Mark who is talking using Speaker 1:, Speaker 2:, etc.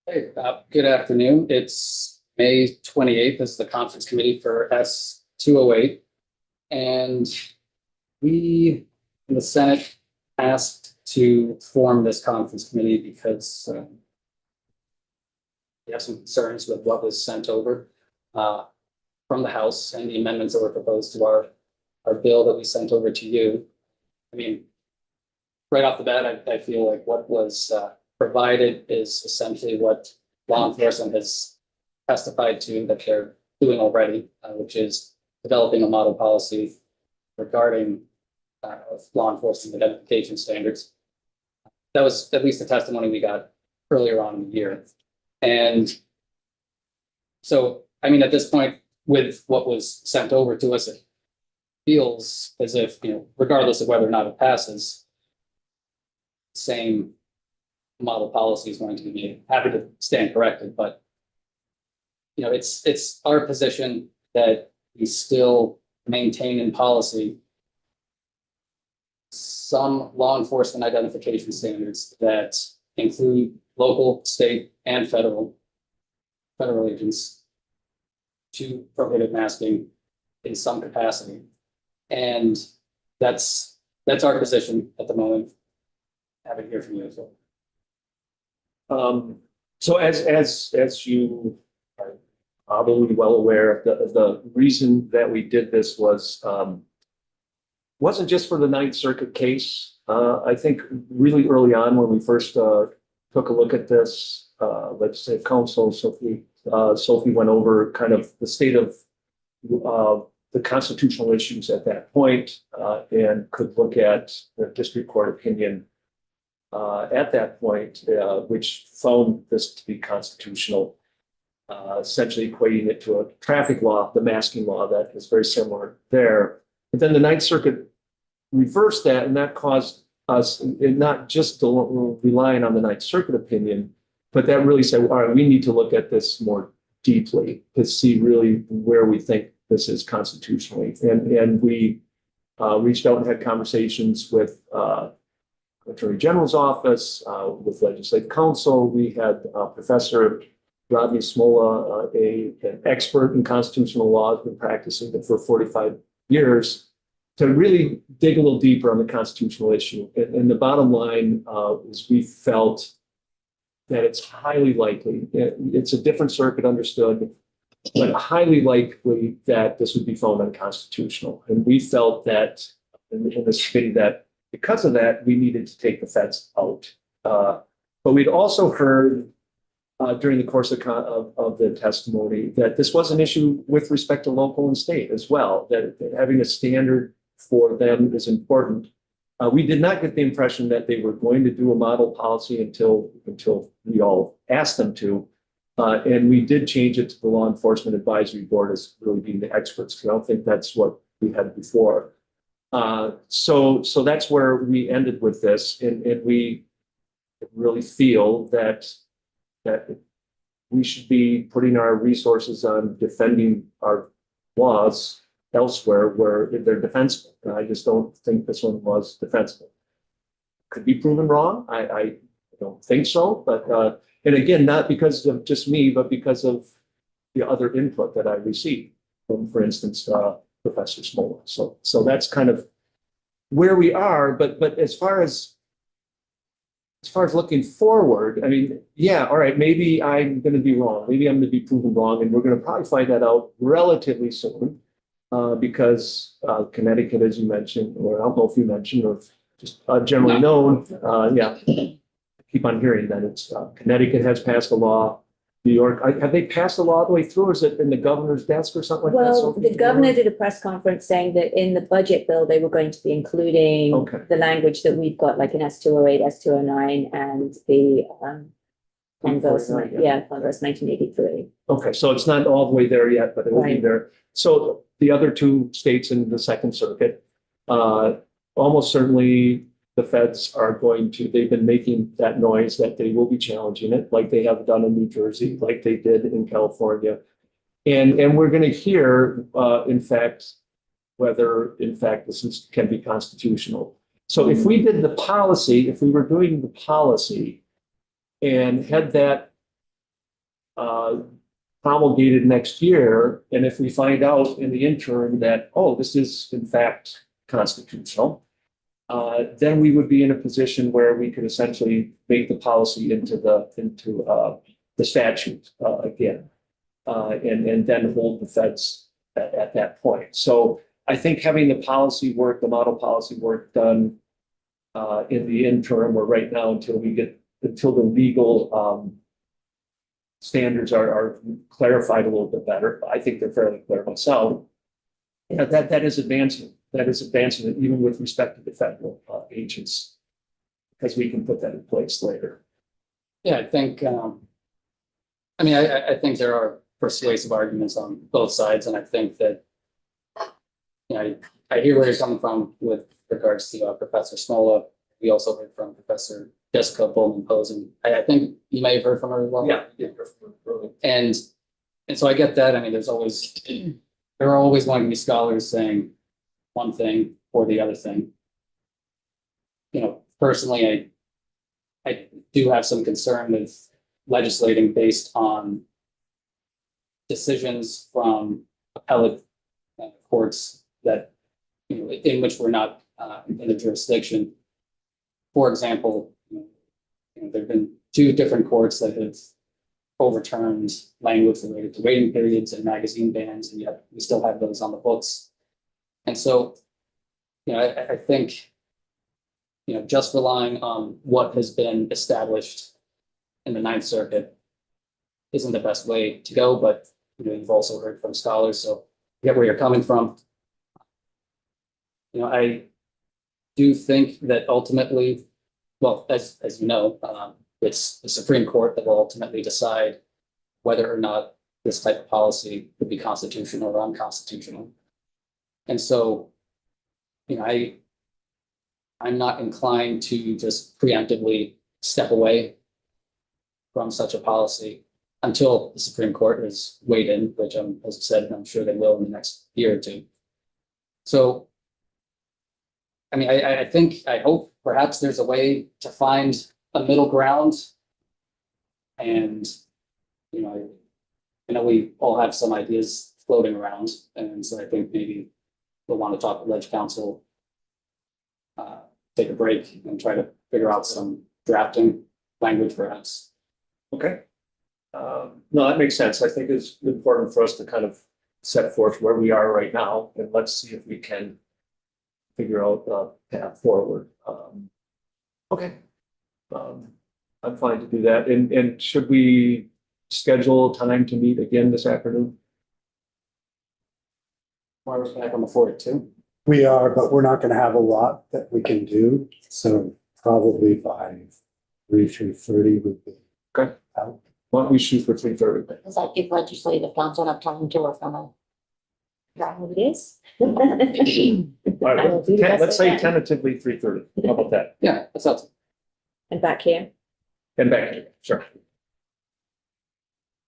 Speaker 1: Hey, good afternoon. It's May 28th. This is the conference committee for S.208. And we in the Senate asked to form this conference committee because we have some concerns with what was sent over from the House and the amendments that were proposed to our bill that we sent over to you. I mean, right off the bat, I feel like what was provided is essentially what law enforcement has testified to that they're doing already, which is developing a model policy regarding law enforcement identification standards. That was at least the testimony we got earlier on in the year. And so, I mean, at this point, with what was sent over to us, it feels as if, regardless of whether or not it passes, same model policy is going to be made. Happy to stand corrected, but it's our position that we still maintain in policy some law enforcement identification standards that include local, state, and federal agents to prohibit masking in some capacity. And that's our position at the moment. Happy to hear from you as well.
Speaker 2: So as you are probably well aware, the reason that we did this was wasn't just for the Ninth Circuit case. I think really early on when we first took a look at this, legislative counsel Sophie went over kind of the state of the constitutional issues at that point, and could look at the district court opinion at that point, which found this to be constitutional, essentially equating it to a traffic law, the masking law that is very similar there. But then the Ninth Circuit reversed that, and that caused us not just relying on the Ninth Circuit opinion, but that really said, all right, we need to look at this more deeply to see really where we think this is constitutionally. And we reached out and had conversations with Attorney General's office, with legislative counsel. We had Professor Rodney Smola, an expert in constitutional law, has been practicing it for 45 years, to really dig a little deeper on the constitutional issue. And the bottom line is we felt that it's highly likely, it's a different circuit understood, but highly likely that this would be found unconstitutional. And we felt that in this committee that because of that, we needed to take the feds out. But we'd also heard during the course of the testimony that this was an issue with respect to local and state as well, that having a standard for them is important. We did not get the impression that they were going to do a model policy until we all asked them to. And we did change it to the Law Enforcement Advisory Board as really being the experts, because I don't think that's what we had before. So that's where we ended with this, and we really feel that we should be putting our resources on defending our laws elsewhere where they're defensible. And I just don't think this one was defensible. Could be proven wrong. I don't think so, but and again, not because of just me, but because of the other input that I received from, for instance, Professor Smola. So that's kind of where we are. But as far as looking forward, I mean, yeah, all right, maybe I'm going to be wrong. Maybe I'm going to be proven wrong, and we're going to probably find that out relatively soon, because Connecticut, as you mentioned, or I don't know if you mentioned, or just generally known, yeah, I keep on hearing that it's Connecticut has passed a law. New York, have they passed the law all the way through, or is it in the governor's desk or something like that?
Speaker 3: Well, the governor did a press conference saying that in the budget bill, they were going to be including the language that we've got, like in S.208, S.209, and the Congress 1983.
Speaker 2: Okay, so it's not all the way there yet, but it will be there. So the other two states in the Second Circuit, almost certainly the feds are going to, they've been making that noise that they will be challenging it, like they have done in New Jersey, like they did in California. And we're going to hear, in fact, whether, in fact, this can be constitutional. So if we did the policy, if we were doing the policy and had that promulgated next year, and if we find out in the interim that, oh, this is in fact constitutional, then we would be in a position where we could essentially make the policy into the statute again, and then hold the feds at that point. So I think having the policy work, the model policy work done in the interim or right now until the legal standards are clarified a little bit better. I think they're fairly clear myself. Yeah, that is advancement. That is advancement even with respect to the federal agents, because we can put that in place later.
Speaker 1: Yeah, I think, I mean, I think there are persuasive arguments on both sides, and I think that, you know, I hear where you're coming from with regards to Professor Smola. We also heard from Professor Jessica Bowman-Posen. I think you may have heard from her as well.
Speaker 2: Yeah.
Speaker 1: And so I get that. I mean, there are always going to be scholars saying one thing or the other thing. You know, personally, I do have some concern with legislating based on decisions from appellate courts that, you know, in which we're not in the jurisdiction. For example, you know, there have been 2 different courts that have overturned language related to waiting periods and magazine bans, and yet we still have those on the books. And so, you know, I think, you know, just relying on what has been established in the Ninth Circuit isn't the best way to go, but, you know, you've also heard from scholars, so I get where you're coming from. You know, I do think that ultimately, well, as you know, it's the Supreme Court that will ultimately decide whether or not this type of policy would be constitutional or unconstitutional. And so, you know, I'm not inclined to just preemptively step away from such a policy until the Supreme Court has weighed in, which as I said, I'm sure they will in the next year or 2. So, I mean, I hope perhaps there's a way to find a middle ground. And, you know, I know we all have some ideas floating around, and so I think maybe we'll want to talk with Ledge Council, take a break and try to figure out some drafting language perhaps.
Speaker 2: Okay. No, that makes sense. I think it's important for us to kind of set forth where we are right now, and let's see if we can figure out the path forward. Okay. I'm fine to do that. And should we schedule time to meet again this afternoon?
Speaker 1: Margaret's back on the 4th too.
Speaker 4: We are, but we're not gonna have a lot that we can do, so probably by 3:30 would be.
Speaker 2: Okay.
Speaker 4: out.
Speaker 2: Why don't we shoot for 3:30?
Speaker 5: Does that give legislative council enough time to work on it?
Speaker 3: That what it is?
Speaker 2: All right,
Speaker 3: I will do the best
Speaker 2: let's
Speaker 3: I
Speaker 2: say
Speaker 3: can.
Speaker 2: tentatively 3:30. How about that?
Speaker 1: Yeah, that sounds.
Speaker 3: And back here,
Speaker 2: And back, sure.